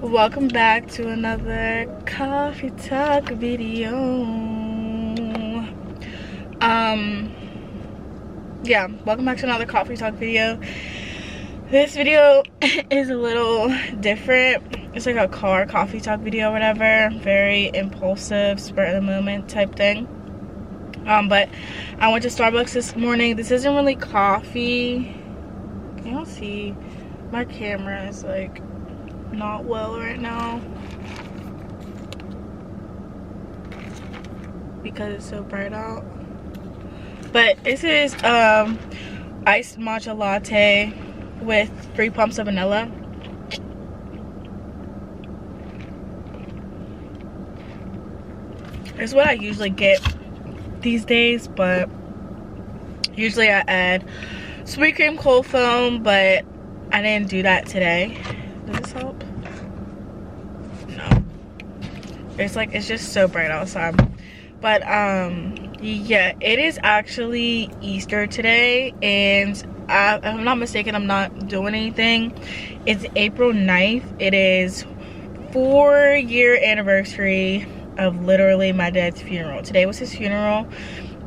Welcome back to another coffee talk video. Yeah, welcome back to another coffee talk video. This video is a little different. It's like a car coffee talk video or whatever. Very impulsive, spur of the moment type thing. But I went to Starbucks this morning. This isn't really coffee. You don't see, my camera is like not well right now because it's so bright out. But this is iced matcha latte with 3 pumps of vanilla. It's what I usually get these days, but usually I add sweet cream cold foam, but I didn't do that today. Does this help? No. It's just so bright outside. But yeah, it is actually Easter today, and if I'm not mistaken, I'm not doing anything. It's April 9th. It is 4-year anniversary of literally my dad's funeral. Today was his funeral,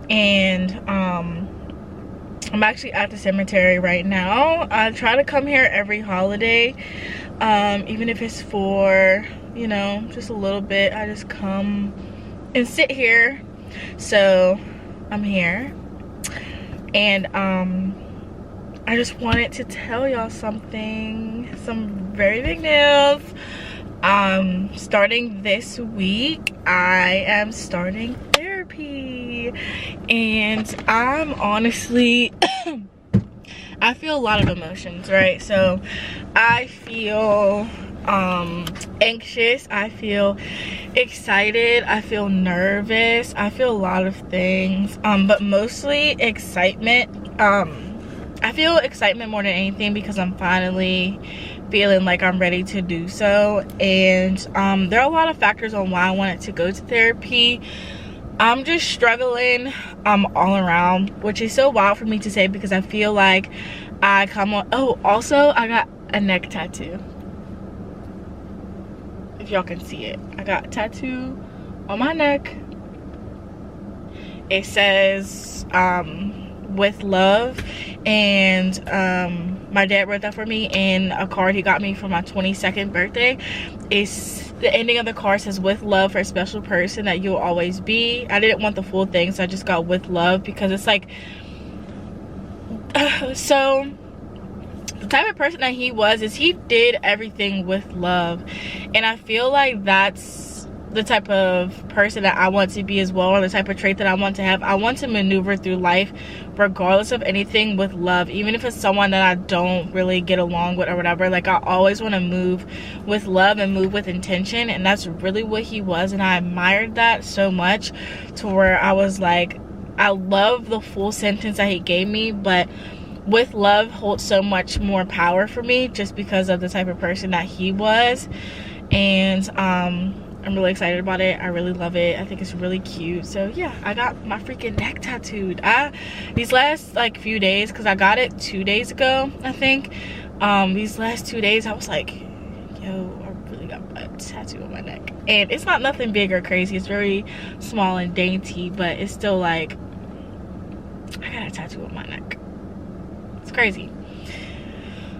and I'm actually at the cemetery right now. I try to come here every holiday, even if it's for, you know, just a little bit. I just come and sit here. So I'm here, and I just wanted to tell y'all some very big news. Starting this week, I am starting therapy, and I'm honestly I feel a lot of emotions, right? So I feel anxious, I feel excited, I feel nervous, I feel a lot of things, but mostly excitement. I feel excitement more than anything because I'm finally feeling like I'm ready to do so. And there are a lot of factors on why I wanted to go to therapy. I'm just struggling all around, which is so wild for me to say because I feel like I come on. Oh, also I got a neck tattoo. If y'all can see it, I got a tattoo on my neck. It says with love, and my dad wrote that for me in a card he got me for my 22nd birthday. It's the ending of the card says with love for a special person that you'll always be. I didn't want the full thing, so I just got with love because it's like so the type of person that he was is he did everything with love, and I feel like that's the type of person that I want to be as well, or the type of trait that I want to have. I want to maneuver through life regardless of anything with love, even if it's someone that I don't really get along with or whatever. Like, I always want to move with love and move with intention, and that's really what he was, and I admired that so much to where I was like, I love the full sentence that he gave me, but with love holds so much more power for me just because of the type of person that he was. And I'm really excited about it. I really love it. I think it's really cute. So yeah, I got my freaking neck tattooed. These last like few days, because I got it 2 days ago, I think. These last 2 days I was like, yo, I really got a tattoo on my neck. And it's not nothing big or crazy. It's very small and dainty, but it's still like, I got a tattoo on my neck. It's crazy.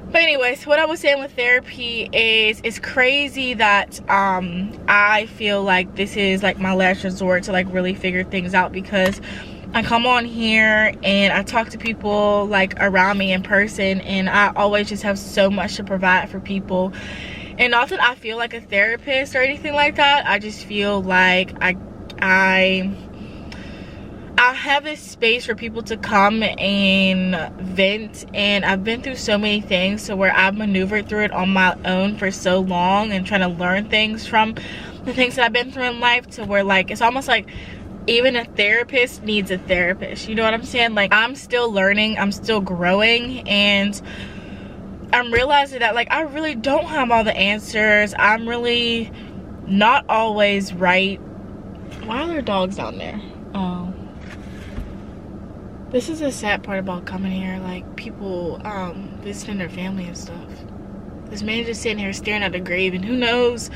But anyways, what I was saying with therapy is, it's crazy that I feel like this is like my last resort to like really figure things out, because I come on here and I talk to people like around me in person, and I always just have so much to provide for people. And not that I feel like a therapist or anything like that. I just feel like I have this space for people to come and vent, and I've been through so many things to where I've maneuvered through it on my own for so long, and trying to learn things from the things that I've been through in life, to where like it's almost like even a therapist needs a therapist, you know what I'm saying? Like, I'm still learning, I'm still growing, and I'm realizing that like I really don't have all the answers. I'm really not always right. Why are there dogs down there? Oh, This is the sad part about coming here, like people visiting their family and stuff. This man just sitting here staring at the grave, and who knows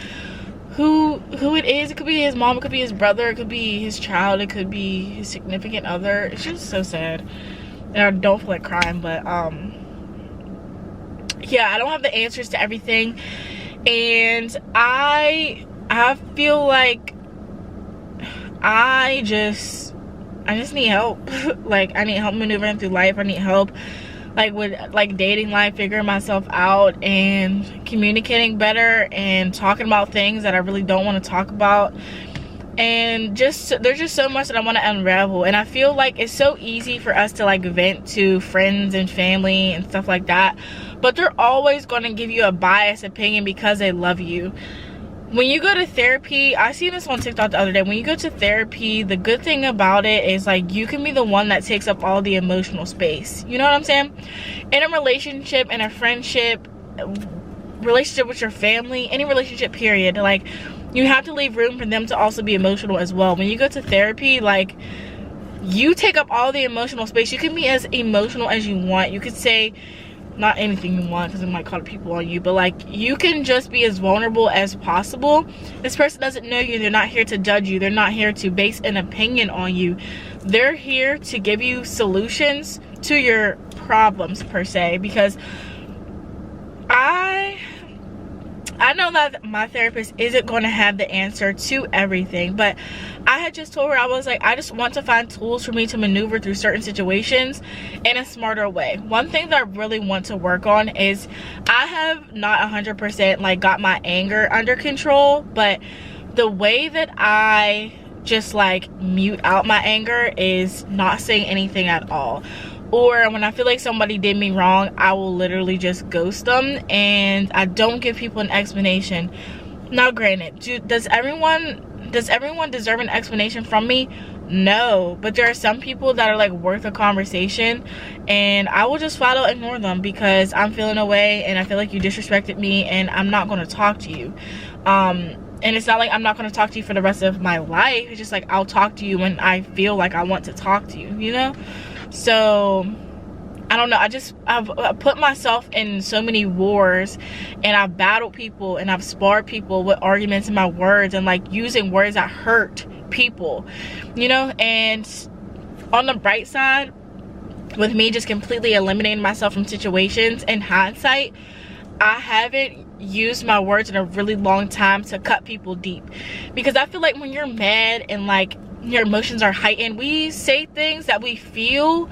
who it is. It could be his mom, it could be his brother, it could be his child, it could be his significant other. It's just so sad, and I don't feel like crying, but yeah, I don't have the answers to everything, and I feel like I just need help. Like, I need help maneuvering through life. I need help like with like dating life, figuring myself out, and communicating better, and talking about things that I really don't want to talk about. And just, there's just so much that I want to unravel, and I feel like it's so easy for us to like vent to friends and family and stuff like that, but they're always going to give you a biased opinion because they love you. When you go to therapy, I seen this on TikTok the other day, when you go to therapy, the good thing about it is like you can be the one that takes up all the emotional space. You know what I'm saying? In a relationship, in a friendship, relationship with your family, any relationship period, like you have to leave room for them to also be emotional as well. When you go to therapy, like you take up all the emotional space. You can be as emotional as you want. You could say not anything you want because it might call people on you, but like you can just be as vulnerable as possible. This person doesn't know you. They're not here to judge you. They're not here to base an opinion on you. They're here to give you solutions to your problems per se, because I know that my therapist isn't going to have the answer to everything, but I had just told her, I was like, I just want to find tools for me to maneuver through certain situations in a smarter way. One thing that I really want to work on is I have not 100% like got my anger under control, but the way that I just like mute out my anger is not saying anything at all. Or when I feel like somebody did me wrong, I will literally just ghost them, and I don't give people an explanation. Now granted, does everyone deserve an explanation from me? No, but there are some people that are like worth a conversation, and I will just flat out ignore them because I'm feeling away and I feel like you disrespected me, and I'm not going to talk to you. And it's not like I'm not going to talk to you for the rest of my life. It's just like I'll talk to you when I feel like I want to talk to you, you know? So I don't know, I've put myself in so many wars, and I've battled people, and I've sparred people with arguments in my words, and like using words that hurt people, you know? And on the bright side, with me just completely eliminating myself from situations, in hindsight, I haven't used my words in a really long time to cut people deep, because I feel like when you're mad and like your emotions are heightened, we say things that we feel,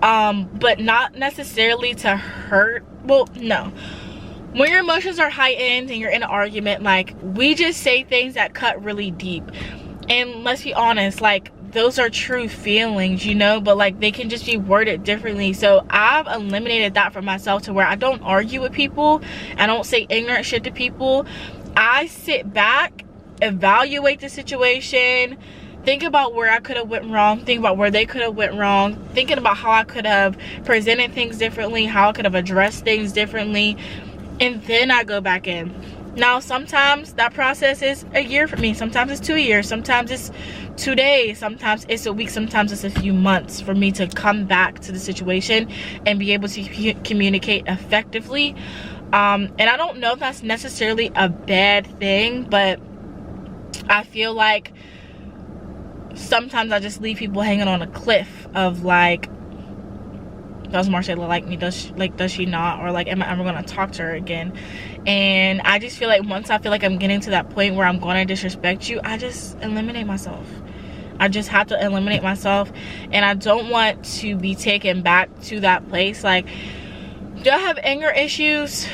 but not necessarily to hurt. Well, no, when your emotions are heightened and you're in an argument, like we just say things that cut really deep. And let's be honest, like those are true feelings, you know, but like they can just be worded differently. So I've eliminated that for myself to where I don't argue with people, I don't say ignorant shit to people. I sit back, evaluate the situation, think about where I could have went wrong, think about where they could have went wrong, thinking about how I could have presented things differently, how I could have addressed things differently, and then I go back in. Now sometimes that process is a year for me, sometimes it's 2 years, sometimes it's 2 days, sometimes it's a week, sometimes it's a few months for me to come back to the situation and be able to communicate effectively. And I don't know if that's necessarily a bad thing, but I feel like sometimes I just leave people hanging on a cliff of like, does Marshayla like me? Does she not? Or like, am I ever gonna talk to her again? And I just feel like once I feel like I'm getting to that point where I'm gonna disrespect you, I just eliminate myself. I just have to eliminate myself, and I don't want to be taken back to that place. Like, do I have anger issues?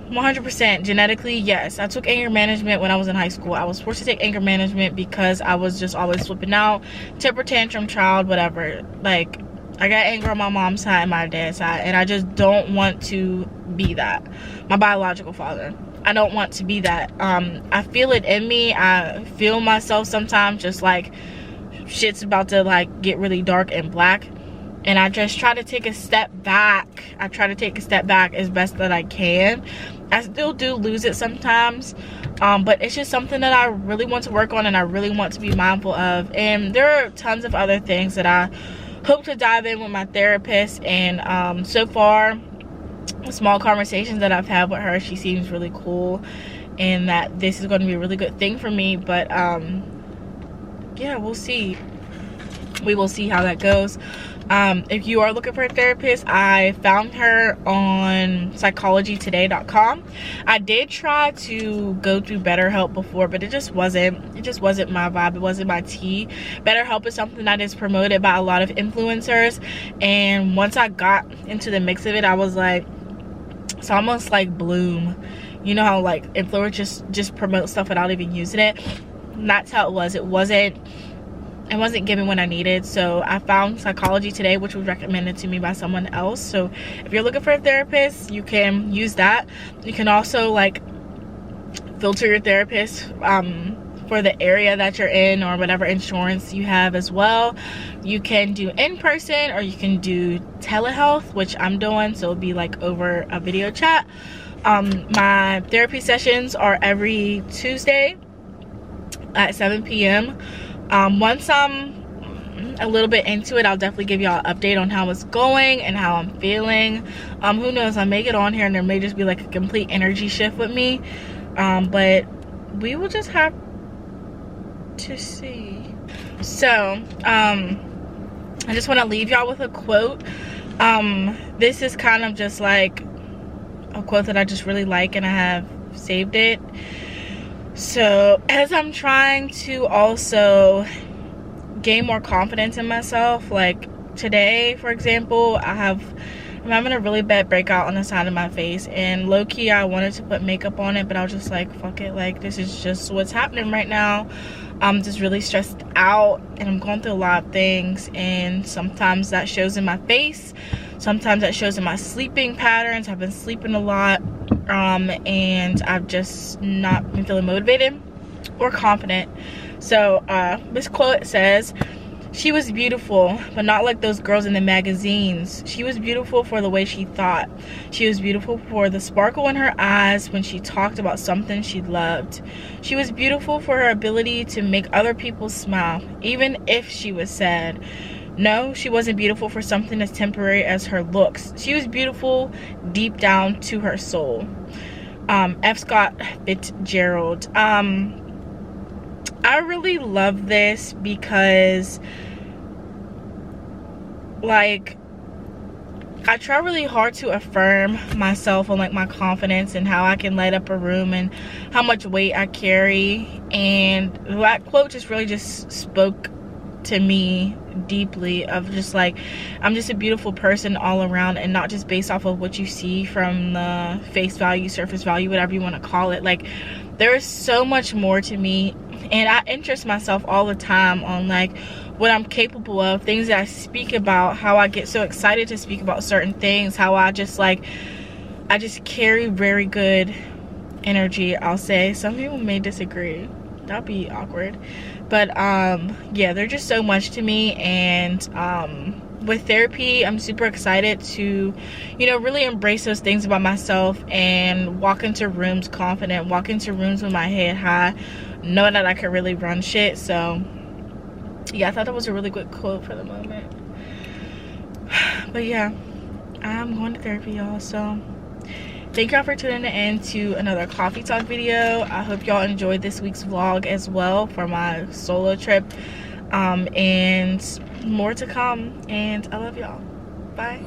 100% genetically, yes. I took anger management when I was in high school. I was forced to take anger management because I was just always flipping out, temper tantrum child, whatever. Like, I got anger on my mom's side and my dad's side, and I just don't want to be that. My biological father, I don't want to be that. I feel it in me. I feel myself sometimes just like shit's about to like get really dark and black, and I just try to take a step back. I try to take a step back as best that I can. I still do lose it sometimes, but it's just something that I really want to work on, and I really want to be mindful of. And there are tons of other things that I hope to dive in with my therapist, and so far small conversations that I've had with her, she seems really cool, and that this is going to be a really good thing for me. But yeah, we'll see. We will see how that goes. If you are looking for a therapist, I found her on psychologytoday.com. I did try to go through BetterHelp before, but it just wasn't my vibe. It wasn't my tea. BetterHelp is something that is promoted by a lot of influencers, and once I got into the mix of it, I was like, it's almost like Bloom. You know how like influencers just promote stuff without even using it? And that's how it was. It wasn't giving what I needed. So I found Psychology Today, which was recommended to me by someone else. So if you're looking for a therapist, you can use that. You can also like filter your therapist for the area that you're in or whatever insurance you have as well. You can do in-person or you can do telehealth, which I'm doing, so it'll be like over a video chat. My therapy sessions are every Tuesday at 7 p.m. Once I'm a little bit into it, I'll definitely give y'all an update on how it's going and how I'm feeling. Who knows, I may get on here and there may just be like a complete energy shift with me, but we will just have to see. So I just want to leave y'all with a quote. This is kind of just like a quote that I just really like, and I have saved it. So as I'm trying to also gain more confidence in myself, like today for example, I'm having a really bad breakout on the side of my face, and low-key I wanted to put makeup on it, but I was just like, fuck it, like this is just what's happening right now. I'm just really stressed out and I'm going through a lot of things, and sometimes that shows in my face, sometimes that shows in my sleeping patterns. I've been sleeping a lot, and I've just not been feeling motivated or confident. So this quote says, "She was beautiful, but not like those girls in the magazines. She was beautiful for the way she thought. She was beautiful for the sparkle in her eyes when she talked about something she loved. She was beautiful for her ability to make other people smile, even if she was sad. No, she wasn't beautiful for something as temporary as her looks. She was beautiful deep down to her soul." F. Scott Fitzgerald. I really love this because, like, I try really hard to affirm myself and like my confidence and how I can light up a room and how much weight I carry, and that quote just really just spoke to me deeply, of just like, I'm just a beautiful person all around, and not just based off of what you see from the face value, surface value, whatever you want to call it. Like, there is so much more to me, and I interest myself all the time on like what I'm capable of, things that I speak about, how I get so excited to speak about certain things, how I just carry very good energy, I'll say. Some people may disagree, that'd be awkward, but yeah, they're just so much to me. And with therapy, I'm super excited to, you know, really embrace those things about myself and walk into rooms confident, walk into rooms with my head high, knowing that I could really run shit. So yeah, I thought that was a really good quote for the moment. But yeah, I'm going to therapy, y'all. So thank y'all for tuning in to another coffee talk video. I hope y'all enjoyed this week's vlog as well for my solo trip, and more to come, and I love y'all. Bye.